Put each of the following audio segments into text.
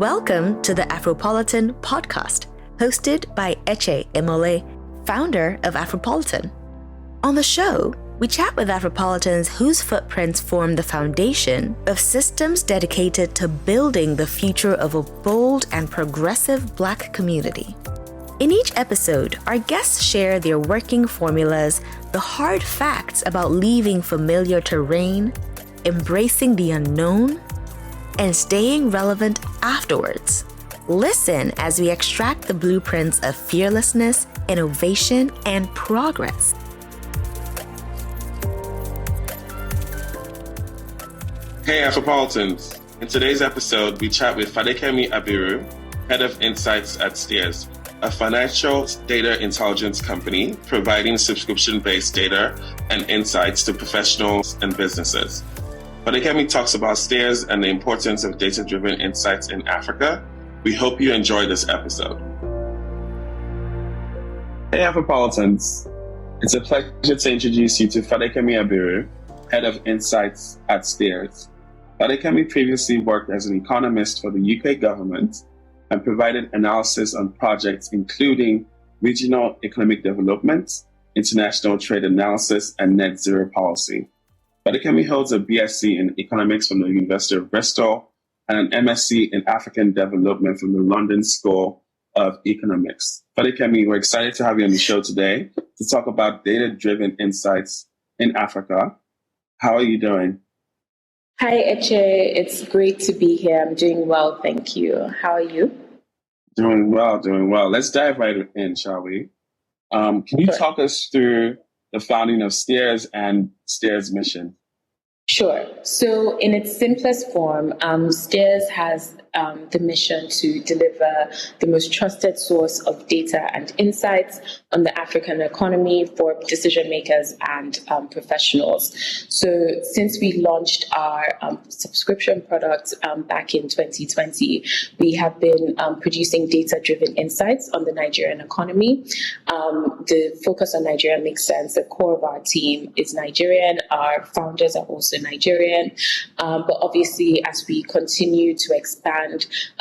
Welcome to the Afropolitan Podcast, hosted by Eche Emole, founder of Afropolitan. On the show, we chat with Afropolitans whose footprints form the foundation of systems dedicated to building the future of a bold and progressive Black community. In each episode, our guests share their working formulas, the hard facts about leaving familiar terrain, embracing the unknown, and staying relevant afterwards. Listen as we extract the blueprints of fearlessness, innovation, and progress. Hey Afropolitans! In today's episode, we chat with Fadekemi Abiru, Head of Insights at Stears, a financial data intelligence company providing subscription-based data and insights to professionals and businesses. Fadekemi talks about Stears and the importance of data-driven insights in Africa. We hope you enjoy this episode. Hey Afropolitans! It's a pleasure to introduce you to Fadekemi Abiru, Head of Insights at Stears. Fadekemi previously worked as an economist for the UK government and provided analysis on projects including regional economic development, international trade analysis, and net zero policy. Fadekemi holds a BSc in economics from the University of Bristol and an MSc in African development from the London School of Economics. Fadekemi, we're excited to have you on the show today to talk about data-driven insights in Africa. How are you doing? Hi, Eche. It's great to be here. I'm doing well, thank you. How are you? Doing well. Let's dive right in, shall we? Can you talk us through the founding of Stears and Stears' mission? Sure. So in its simplest form, Stears has the mission to deliver the most trusted source of data and insights on the African economy for decision makers and professionals. So since we launched our subscription product back in 2020, we have been producing data-driven insights on the Nigerian economy. The focus on Nigeria makes sense. The core of our team is Nigerian. Our founders are also Nigerian. But obviously, as we continue to expand,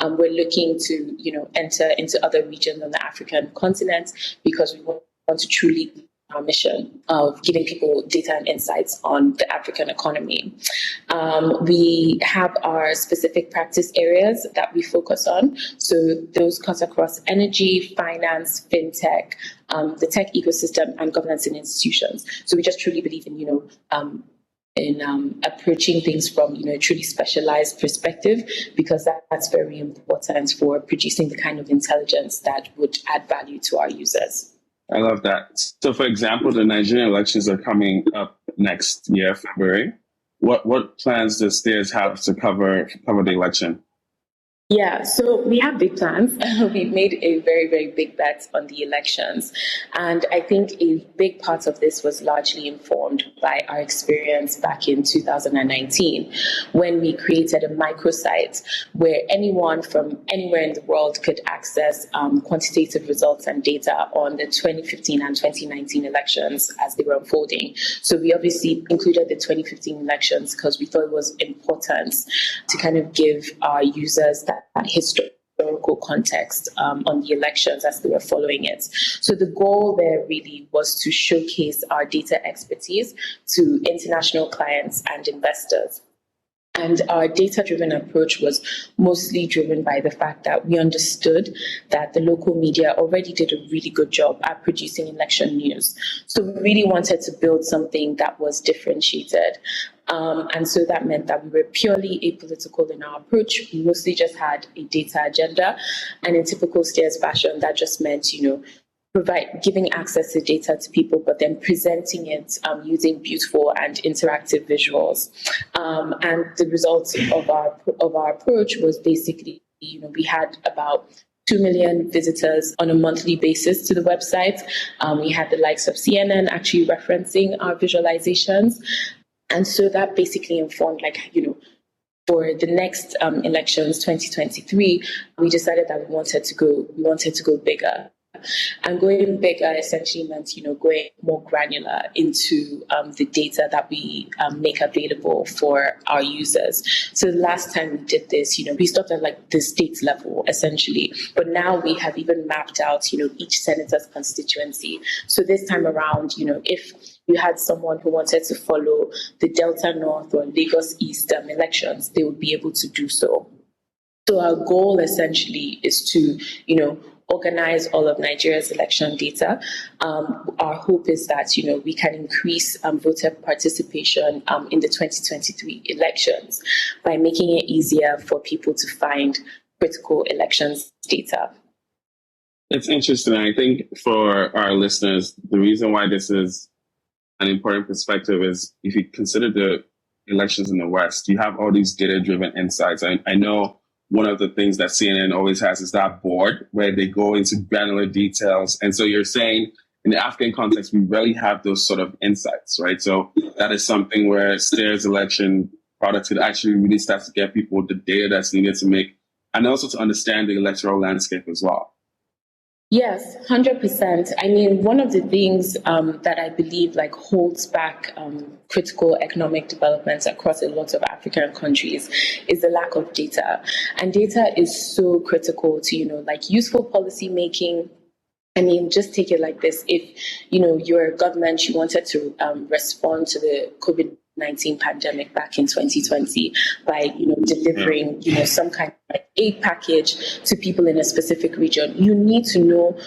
we're looking to, enter into other regions on the African continent because we want to truly our mission of giving people data and insights on the African economy. We have our specific practice areas that we focus on. So those cut across energy, finance, fintech, the tech ecosystem, and governance and institutions. So we just truly believe in approaching things from a truly specialized perspective, because that's very important for producing the kind of intelligence that would add value to our users. I love that. So, for example, the Nigerian elections are coming up next year, February. What plans does Stears have to cover the election? Yeah, so we have big plans. We've made a very, very big bet on the elections. And I think a big part of this was largely informed by our experience back in 2019, when we created a microsite where anyone from anywhere in the world could access quantitative results and data on the 2015 and 2019 elections as they were unfolding. So we obviously included the 2015 elections because we thought it was important to kind of give our users that historical context on the elections as they were following it. So the goal there really was to showcase our data expertise to international clients and investors. And our data-driven approach was mostly driven by the fact that we understood that the local media already did a really good job at producing election news. So we really wanted to build something that was differentiated. And so that meant that we were purely apolitical in our approach. We mostly just had a data agenda. And in typical Stears fashion, that just meant, giving access to data to people, but then presenting it using beautiful and interactive visuals. And the result of our approach was basically, we had about 2 million visitors on a monthly basis to the website. We had the likes of CNN actually referencing our visualizations. And so that basically informed, for the next elections, 2023, we decided that we wanted to go bigger. And going bigger essentially meant, going more granular into the data that we make available for our users. So the last time we did this, we stopped at like the state level essentially, but now we have even mapped out, each senator's constituency. So this time around, if you had someone who wanted to follow the Delta North or Lagos East elections, they would be able to do so. So our goal essentially is to, organize all of Nigeria's election data. Our hope is that, we can increase voter participation in the 2023 elections by making it easier for people to find critical elections data. It's interesting. I think for our listeners, the reason why this is an important perspective is if you consider the elections in the West, you have all these data-driven insights. I know one of the things that CNN always has is that board where they go into granular details. And so you're saying in the African context, we rarely have those sort of insights, right? So that is something where Stears election products could actually really start to get people the data that's needed to make, and also to understand the electoral landscape as well. Yes, 100%. I mean, one of the things that I believe holds back critical economic developments across a lot of African countries is the lack of data. And data is so critical to, useful policy making. I mean, just take it like this. If, you're a government, you wanted to respond to the COVID-19 pandemic back in 2020 by, delivering, some kind of aid package to people in a specific region, you need to know,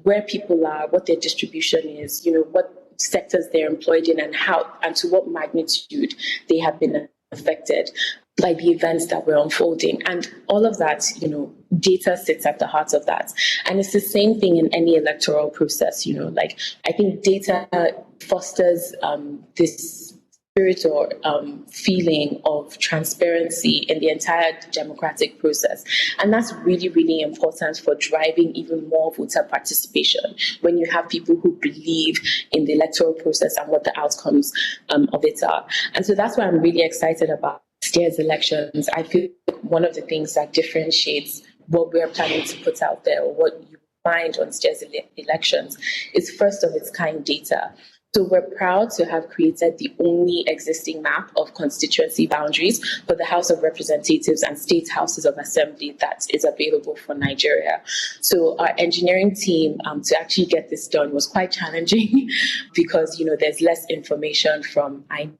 where people are, what their distribution is, what sectors they're employed in and how and to what magnitude they have been affected by the events that were unfolding. And all of that, data sits at the heart of that. And it's the same thing in any electoral process, I think data fosters this spirit or feeling of transparency in the entire democratic process. And that's really, really important for driving even more voter participation when you have people who believe in the electoral process and what the outcomes of it are. And so that's why I'm really excited about Stears Elections. I feel one of the things that differentiates what we're planning to put out there, or what you find on Stears Elections, is first of its kind data. So we're proud to have created the only existing map of constituency boundaries for the House of Representatives and state houses of assembly that is available for Nigeria. So our engineering team to actually get this done was quite challenging because, there's less information from INEC.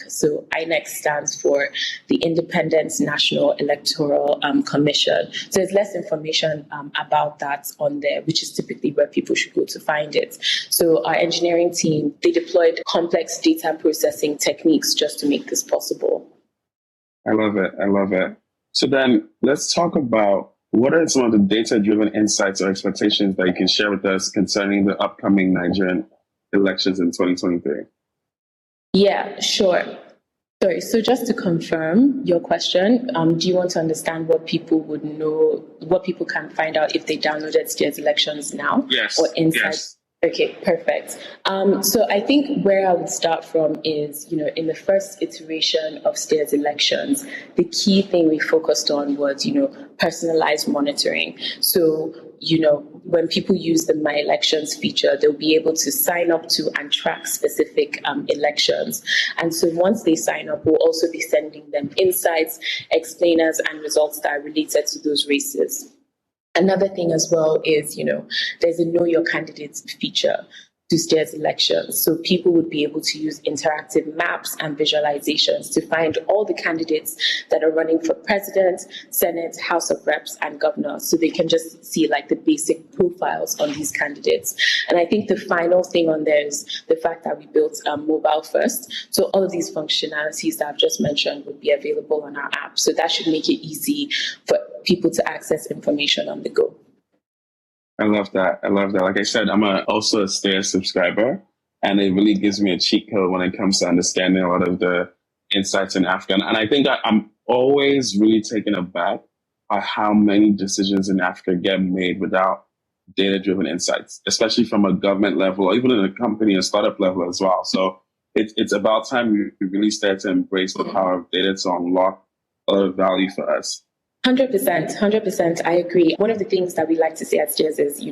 So INEC stands for the Independent National Electoral Commission. So there's less information about that on there, which is typically where people should go to find it. So our engineering team, they deployed complex data processing techniques just to make this possible. I love it. So then let's talk about what are some of the data-driven insights or expectations that you can share with us concerning the upcoming Nigerian elections in 2023? Yeah, sure. Sorry, so just to confirm your question, do you want to understand what people would know, what people can find out if they downloaded Stears Elections now? Yes. Or insights? Yes. Okay, perfect. So I think where I would start from is, in the first iteration of Stears Elections, the key thing we focused on was, personalized monitoring. So, when people use the My Elections feature, they'll be able to sign up to and track specific elections. And so once they sign up, we'll also be sending them insights, explainers, and results that are related to those races. Another thing as well is, there's a Know Your Candidates feature to Stears Elections. So people would be able to use interactive maps and visualizations to find all the candidates that are running for president, Senate, House of Reps, and governor. So they can just see the basic profiles on these candidates. And I think the final thing on there is the fact that we built mobile first. So all of these functionalities that I've just mentioned would be available on our app. So that should make it easy for people to access information on the go. I love that. Like I said, I'm also a Stears subscriber, and it really gives me a cheat code when it comes to understanding a lot of the insights in Africa. And I think I'm always really taken aback by how many decisions in Africa get made without data-driven insights, especially from a government level or even in a company and startup level as well. So it's about time we really start to embrace the power of data to unlock a lot of value for us. 100%. I agree. One of the things that we like to say at Stears is,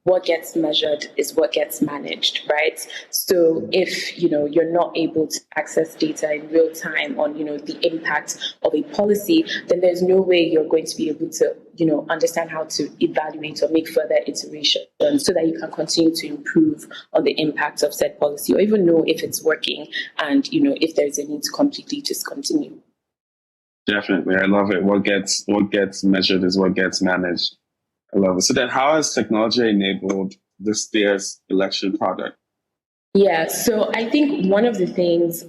what gets measured is what gets managed, right? So if, you're not able to access data in real time on, the impact of a policy, then there's no way you're going to be able to, understand how to evaluate or make further iterations so that you can continue to improve on the impact of said policy, or even know if it's working and, if there's a need to completely discontinue. Definitely. I love it. What gets measured is what gets managed. I love it. So then how has technology enabled the Stears election product? Yeah, so I think one of the things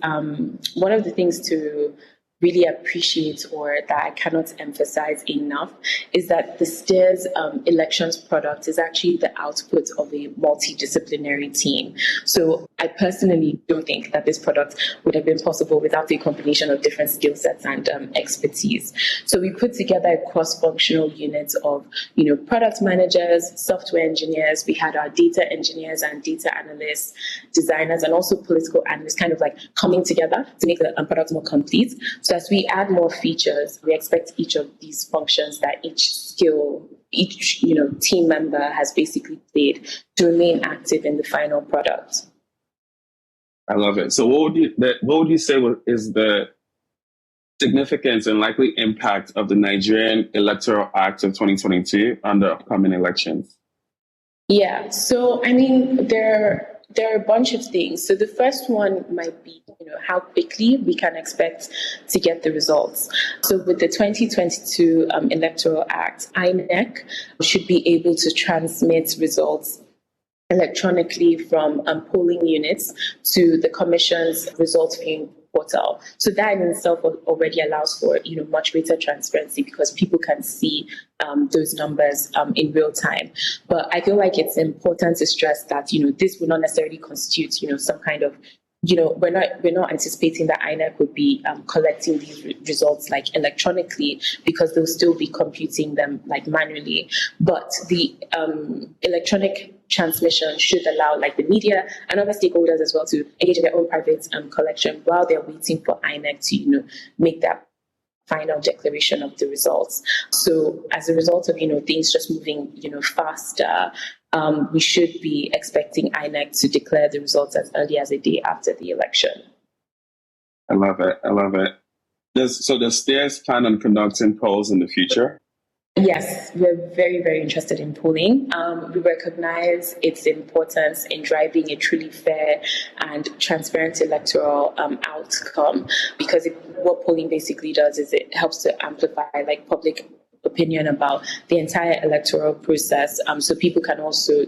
to really appreciate, or that I cannot emphasize enough, is that the Stears elections product is actually the output of a multidisciplinary team. So I personally don't think that this product would have been possible without a combination of different skill sets and expertise. So we put together a cross-functional unit of, product managers, software engineers. We had our data engineers and data analysts, designers, and also political analysts kind of like coming together to make the product more complete. So as we add more features, we expect each of these functions that each team member has basically played to remain active in the final product. I love it. So what would you say is the significance and likely impact of the Nigerian Electoral Act of 2022 on the upcoming elections? Yeah, so there are a bunch of things. So the first one might be, how quickly we can expect to get the results. So with the 2022 Electoral Act, INEC should be able to transmit results electronically from polling units to the Commission's results viewing portal. So that in itself already allows for much greater transparency, because people can see those numbers in real time. But I feel like it's important to stress that this will not necessarily constitute some kind of we're not anticipating that INEC would be collecting these results like electronically, because they'll still be computing them like manually. But the electronic transmission should allow like the media and other stakeholders as well to engage in their own private collection while they're waiting for INEC to make that final declaration of the results. So as a result of things just moving faster, we should be expecting INEC to declare the results as early as a day after the election. I love it. Does Stears plan on conducting polls in the future? Yes, we're very, very interested in polling. We recognize its importance in driving a truly fair and transparent electoral outcome, because what polling basically does is it helps to amplify public opinion about the entire electoral process, so people can also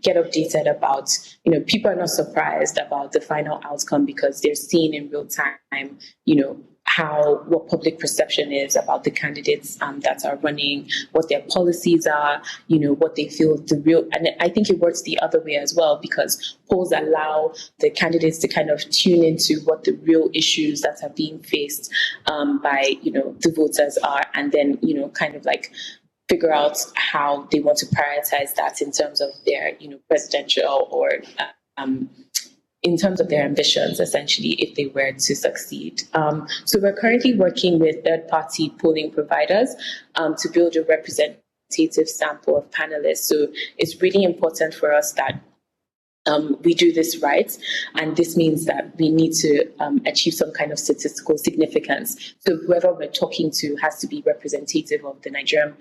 get updated about people are not surprised about the final outcome, because they're seeing in real time what public perception is about the candidates that are running, what their policies are, what they feel and I think it works the other way as well, because polls allow the candidates to kind of tune into what the real issues that are being faced by the voters are, and then kind of like figure out how they want to prioritize that in terms of their presidential or in terms of their ambitions, essentially, if they were to succeed. So we're currently working with third-party polling providers to build a representative sample of panelists. So it's really important for us that we do this right, and this means that we need to achieve some kind of statistical significance. So whoever we're talking to has to be representative of the Nigerian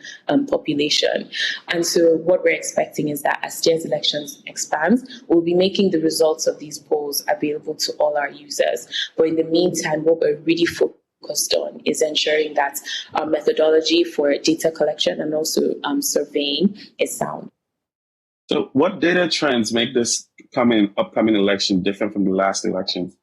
population. And so what we're expecting is that as Stears Elections expands, we'll be making the results of these polls available to all our users. But in the meantime, what we're really focused on is ensuring that our methodology for data collection and also surveying is sound. So what data trends make this upcoming election different from the last elections?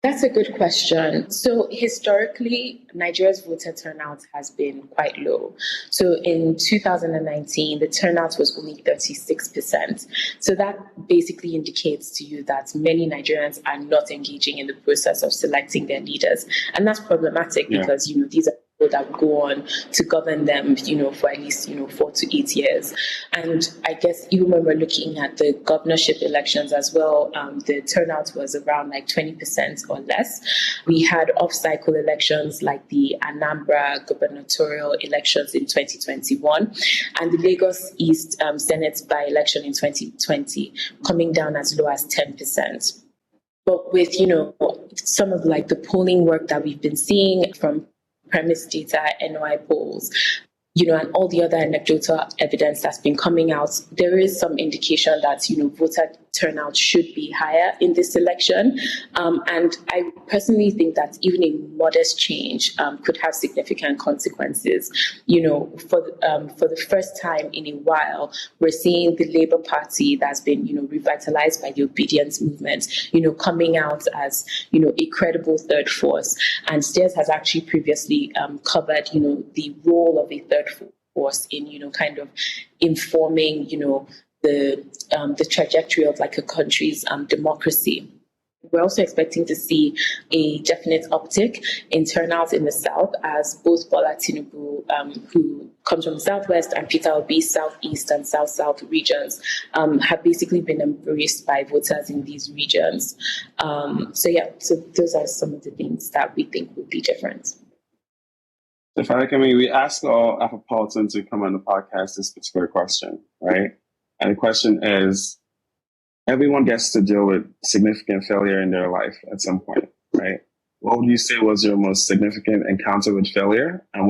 That's a good question. So historically, Nigeria's voter turnout has been quite low. So in 2019, the turnout was only 36%. So that basically indicates to you that many Nigerians are not engaging in the process of selecting their leaders. And that's problematic because, these are that would go on to govern them, for at least, 4 to 8 years. And I guess even when we're looking at the governorship elections as well, the turnout was around like 20% or less. We had off-cycle elections like the Anambra gubernatorial elections in 2021 and the Lagos East Senate by-election in 2020, coming down as low as 10%. But with, some of like the polling work that we've been seeing from premise data, NOI polls, and all the other anecdotal evidence that's been coming out, there is some indication that, voter turnout should be higher in this election. And I personally think that even a modest change could have significant consequences. For the first time in a while, we're seeing the Labour Party that's been, revitalized by the obedience movement, coming out as, a credible third force. And Stears has actually previously covered, the role of a third force in, kind of informing, the trajectory of like a country's democracy. We're also expecting to see a definite uptick in turnout in the South as both Bola Tinubu, who comes from the Southwest, and Peter Obi, Southeast and South-South regions, have basically been embraced by voters in these regions. So those are some of the things that we think would be different. So Fadekemi, we ask all Afropolitans to come on the podcast this particular question, right? And the question is, everyone gets to deal with significant failure in their life at some point, right? What would you say was your most significant encounter with failure, and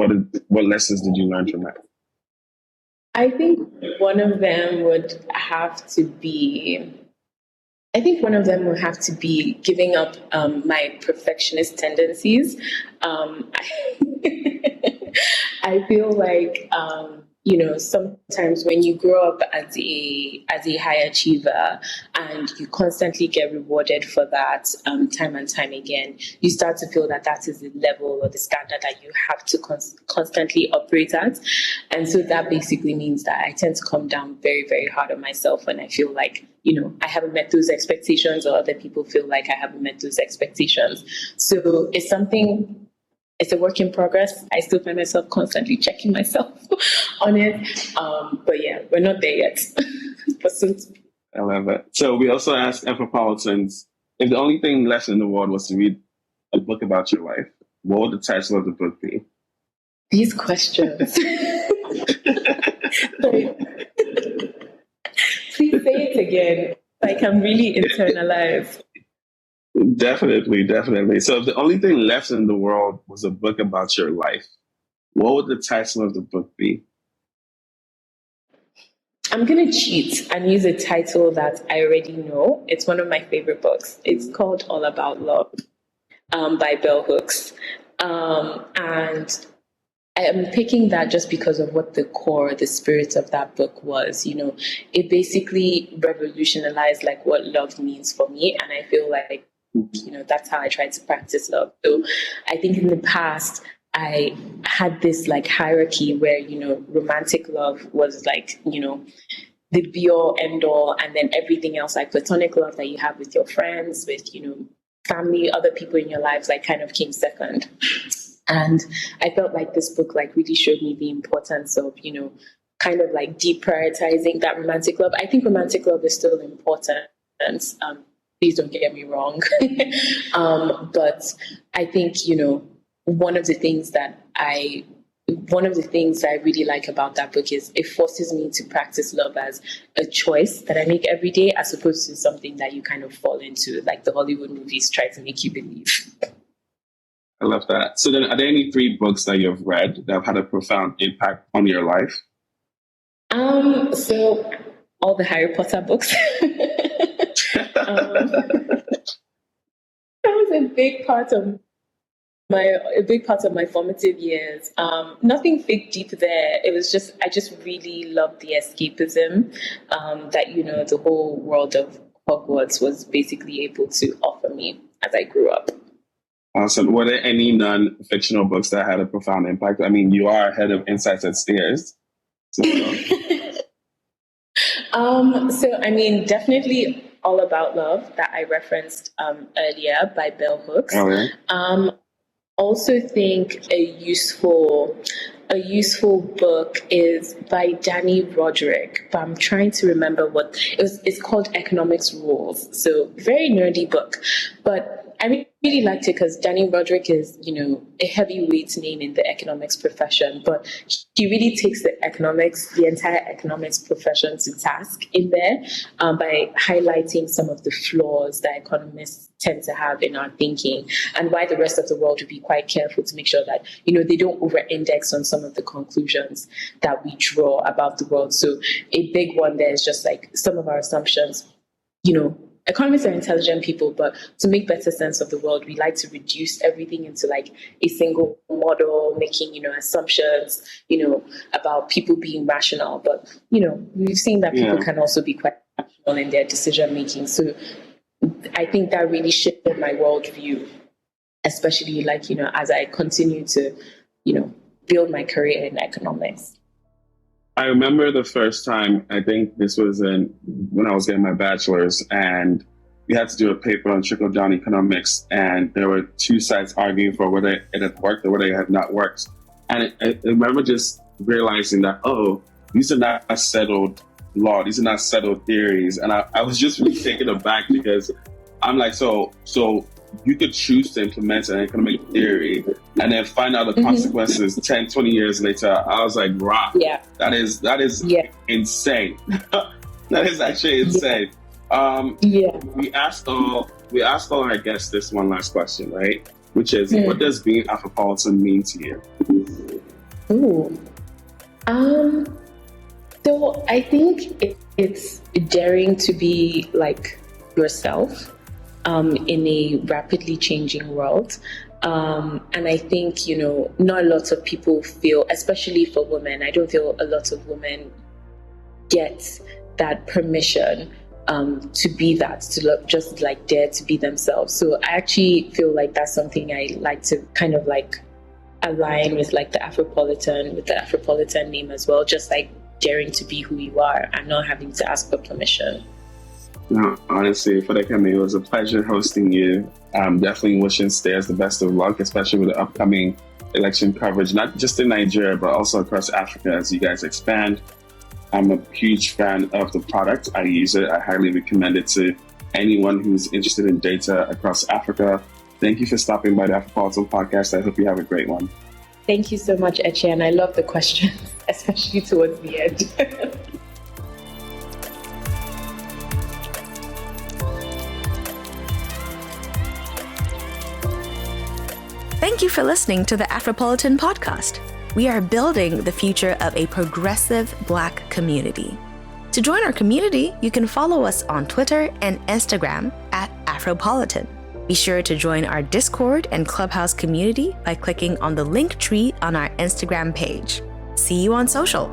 what lessons did you learn from that? I think one of them would have to be giving up my perfectionist tendencies. I feel like, sometimes when you grow up as a high achiever and you constantly get rewarded for that time and time again, you start to feel that is the level or the standard that you have to constantly operate at. And so that basically means that I tend to come down very, very hard on myself when I feel like, I haven't met those expectations, or other people feel like I haven't met those expectations. So it's a work in progress. I still find myself constantly checking myself on it. But yeah, we're not there yet. But soon. I love it. So we also asked Afropolitans, if the only thing left in the world was to read a book about your life, what would the title of the book be? These questions. Sorry. Please say it again. I can really internalize. Definitely. So if the only thing left in the world was a book about your life, what would the title of the book be? I'm going to cheat and use a title that I already know. It's one of my favorite books. It's called All About Love by Bell Hooks. And I am picking that just because of what the spirit of that book was. It basically revolutionized like what love means for me. And I feel like, that's how I try to practice love. So I think in the past, I had this like hierarchy where, romantic love was like, the be all end all. And then everything else, like platonic love that you have with your friends, with, family, other people in your lives, like kind of came second. And I felt like this book like really showed me the importance of, kind of like deprioritizing that romantic love. I think romantic love is still important. Please don't get me wrong. But I think, one of the things I really like about that book is it forces me to practice love as a choice that I make every day, as opposed to something that you kind of fall into, like the Hollywood movies try to make you believe. I love that. So then, are there any 3 books that you've read that have had a profound impact on your life? So all the Harry Potter books. That was a big part of my formative years. Nothing big deep there. It was just I just really loved the escapism that the whole world of Hogwarts was basically able to offer me as I grew up. Awesome. Were there any non-fictional books that had a profound impact? I mean, you are head of Insights at Stears. So, definitely All About Love that I referenced earlier by Bell Hooks. also think a useful book is by Danny Roderick, but I'm trying to remember what it's called Economics Rules. So very nerdy book, but I really liked it because Danny Roderick is, a heavyweight name in the economics profession, but he really takes the entire economics profession to task in there by highlighting some of the flaws that economists tend to have in our thinking, and why the rest of the world would be quite careful to make sure that, they don't over-index on some of the conclusions that we draw about the world. So a big one there is just like some of our assumptions. Economists are intelligent people, but to make better sense of the world, we like to reduce everything into like a single model, making, assumptions, about people being rational. But, we've seen that people can also be quite rational in their decision making. So I think that really shifted my worldview, especially like, as I continue to, build my career in economics. I remember the first time, I think this was when I was getting my bachelor's, and we had to do a paper on trickle-down economics, and there were two sides arguing for whether it had worked or whether it had not worked. And I remember just realizing that, these are not settled law, these are not settled theories. And I was just really taken aback, because I'm like, so you could choose to implement an economic theory and then find out the consequences 10, 20 years later. I was like, wow, that is insane. That is actually insane. We asked all our guests this one last question, right? Which is, what does being Afropolitan mean to you? So I think it's daring to be like yourself in a rapidly changing world. And I think, not a lot of people feel, especially for women, I don't feel a lot of women get that permission to be that, to just like dare to be themselves. So I actually feel like that's something I like to kind of like align with, like the Afropolitan name as well, just like daring to be who you are and not having to ask for permission. No, honestly, Fadekemi, it was a pleasure hosting you. Definitely wishing Stears the best of luck, especially with the upcoming election coverage, not just in Nigeria, but also across Africa as you guys expand. I'm a huge fan of the product. I use it. I highly recommend it to anyone who's interested in data across Africa. Thank you for stopping by the Afropolitan Podcast. I hope you have a great one. Thank you so much, Eche, and I love the questions, especially towards the end. Thank you for listening to the Afropolitan Podcast. We are building the future of a progressive Black community. To join our community, you can follow us on Twitter and Instagram at Afropolitan. Be sure to join our Discord and Clubhouse community by clicking on the link tree on our Instagram page. See you on social.